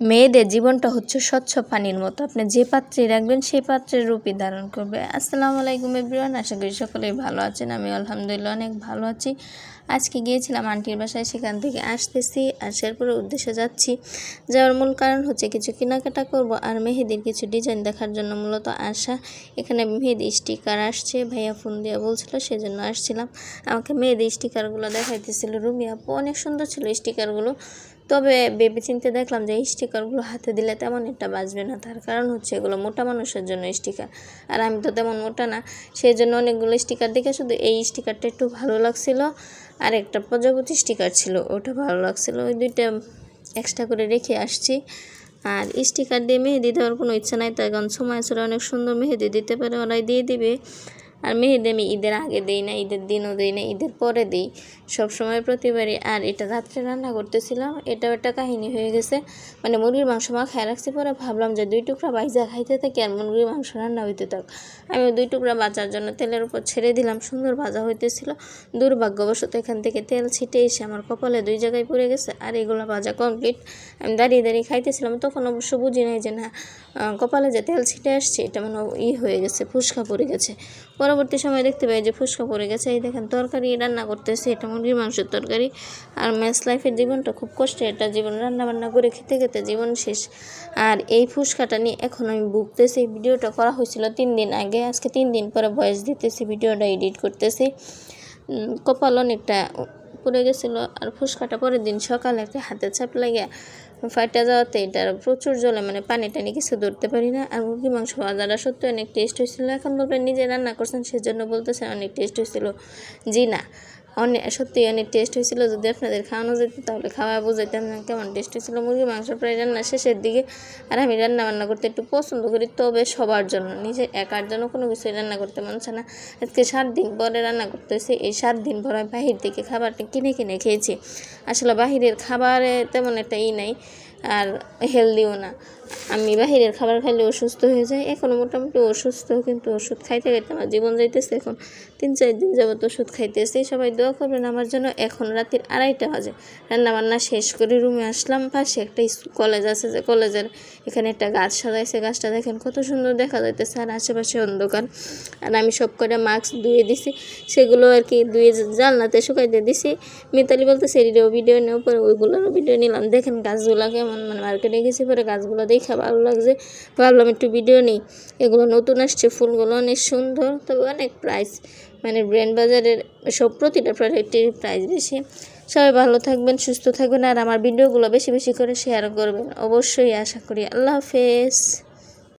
মেয়েদের জীবনটা হচ্ছে স্বচ্ছ পানির মতো, আপনি যে পাত্রে রাখবেন সেই পাত্রের রূপই ধারণ করবে। আসসালামু আলাইকুম এভরিওয়ান, আশা করি সকলেই ভালো আছেন। আমি আলহামদুলিল্লাহ অনেক ভালো আছি। আজকে গিয়েছিলাম আন্টির বাসায়, সেখান থেকে আসতেছি আর শেরপুরের উদ্দেশ্যে যাচ্ছি। যাওয়ার মূল কারণ হচ্ছে কিছু কেনাকাটা করব আর মেহেদির কিছু ডিজাইন দেখার জন্য মূলত আসা। এখানে মেহেদি স্টিকার আসছে, ভাইয়া ফোন দিয়ে বলছিল, সেজন্য আসছিলাম। আমাকে মেহেদি স্টিকারগুলো দেখাইতেছিল রুমি আপু, অনেক সুন্দর ছিল স্টিকারগুলো। তবে ভেবে চিন্তে দেখলাম যে এই স্টিকারগুলো হাতে দিলে তেমন একটা বাজবে না, তার কারণ হচ্ছে এগুলো মোটা মানুষের জন্য স্টিকার, আর আমি তো তেমন মোটা না, সেই জন্য অনেকগুলো স্টিকার দেখে শুধু এই স্টিকারটা একটু ভালো লাগছিল, আর একটা প্রজাপতি স্টিকার ছিল ওটা ভালো লাগছিল, ওই দুইটা এক্সট্রা করে রেখে আসছি। আর স্টিকার দিয়ে মেহেদি দেওয়ার কোনো ইচ্ছা নাই, তার কারণ সময় আসলে অনেক সুন্দর মেহেদি দিতে পারে, ওরাই দিয়ে দিবে। আর মেহেদি আমি ঈদের আগে দিই না, ঈদের দিনও দিই না, ঈদের পরে দিই সবসময় প্রতিবারই। আর এটা রাত্রে রান্না করতেছিলাম, এটাও একটা কাহিনী হয়ে গেছে, মানে মুরগির মাংস মাখায় রাখছি, পরে ভাবলাম যে 2 টুকরা বাইজা খাইতে থাকি আর মুরগির মাংস রান্না হইতে থাক। আমি 2 টুকরা বাজার জন্য তেলের উপর ছেড়ে দিলাম, সুন্দর ভাজা হইতেছিল। দুর্ভাগ্যবশত এখান থেকে তেল ছিটে এসে আমার কপালে 2 জায়গায় পড়ে গেছে, আর এগুলো ভাজা কমপ্লিট। আমি দাঁড়িয়ে দাঁড়িয়ে খাইতেছিলাম, তখন অবশ্য বুঝি নাই যে না কপালে যে তেল ছিটে আসছে এটা মানে হয়ে গেছে, ফুসকা পড়ে গেছে। পরবর্তী সময় দেখতে পাই যে ফুসকা পড়ে গেছে। এই দেখেন তরকারি রান্না করতেছে, এটা মুরগির মাংসের তরকারি। আর ম্যাচ লাইফের জীবনটা খুব কষ্টের একটা জীবন, রান্না বান্না করে খেতে খেতে জীবন শেষ। আর এই ফুসকাটা নিয়ে এখন আমি ভুগতেছি। ভিডিওটা করা হয়েছিল 3 দিন আগে, আজকে 3 দিন পরে ভয়েস দিতেছি, ভিডিওটা এডিট করতেছি। কপাল অনেকটা পড়ে গেছিলো, আর ফুসকাটা পরের দিন সকালে একটা হাতে চাপ লাগিয়া ফাইটা যাওয়াতে এটার প্রচুর জলে মানে পানি টানি কিছু ধরতে পারি না। আর মুরগি মাংস ভাজাটা সত্যি অনেক টেস্ট হয়েছিল। এখন বলবেন নিজে রান্না করছেন সেজন্য বলতেছেন অনেক টেস্ট হয়েছিল, জি না সত্যিই অনেক টেস্ট হয়েছিল। যদি আপনাদের খাওয়ানো যেত তাহলে খাওয়া বোঝাইতাম না কেমন টেস্ট হয়েছিল। মুরগি মাংস প্রায় রান্না শেষের দিকে, আর আমি রান্না বান্না করতে একটু পছন্দ করি, তবে সবার জন্য, নিজে একার জন্য কোনো কিছুই রান্না করতে মন চায় না। আজকে 7 দিন পরে রান্না করতেছি। এই 7 দিন পরে আমি বাহির থেকে খাবারটা কিনে কিনে খেয়েছি। আসলে বাহিরের খাবারে তেমন একটা নাই, আর হেলদিও না। আমি বাহিরের খাবার খাইলে অসুস্থ হয়ে যায়, এখনও মোটামুটি অসুস্থ, কিন্তু ওষুধ খাইতে খাইতে আমার জীবন যাইতেছে। এখন 3-4 দিন যাবত ওষুধ খাইতেছি। সবাই দোয়া করবেন আমার জন্য। এখন রাতের 2:30 বাজে, রান্নাবান্না শেষ করে রুমে আসলাম। পাশে একটা কলেজ আছে, যে কলেজের এখানে একটা গাছ সাজাইছে, গাছটা দেখেন কত সুন্দর দেখা যাইতেছে, আর আশেপাশে অন্ধকার। আর আমি সব করে মাস্ক ধুয়ে দিছি, সেগুলো আর কি ধুয়ে জানলাতে শুকাইতে দিছি। মিতালি বলতেছে ভিডিও নেওয়ার পরে ওইগুলোরও ভিডিও নিলাম। দেখেন গাছগুলো কেমন, মানে মার্কেটে গেছি পরে গাছগুলো দেখে ভালো লাগছে, ভাবলাম একটু ভিডিও নিই। এগুলো নতুন আসছে, ফুলগুলো অনেক সুন্দর, তবে অনেক প্রাইস, মানে ব্র্যান্ড বাজারের সব প্রতিটা প্রোডাক্টের প্রাইস বেশি। সবাই ভালো থাকবেন, সুস্থ থাকবেন, আর আমার ভিডিওগুলো বেশি বেশি করে শেয়ার করবেন অবশ্যই, আশা করি। আল্লাহ হাফেজ।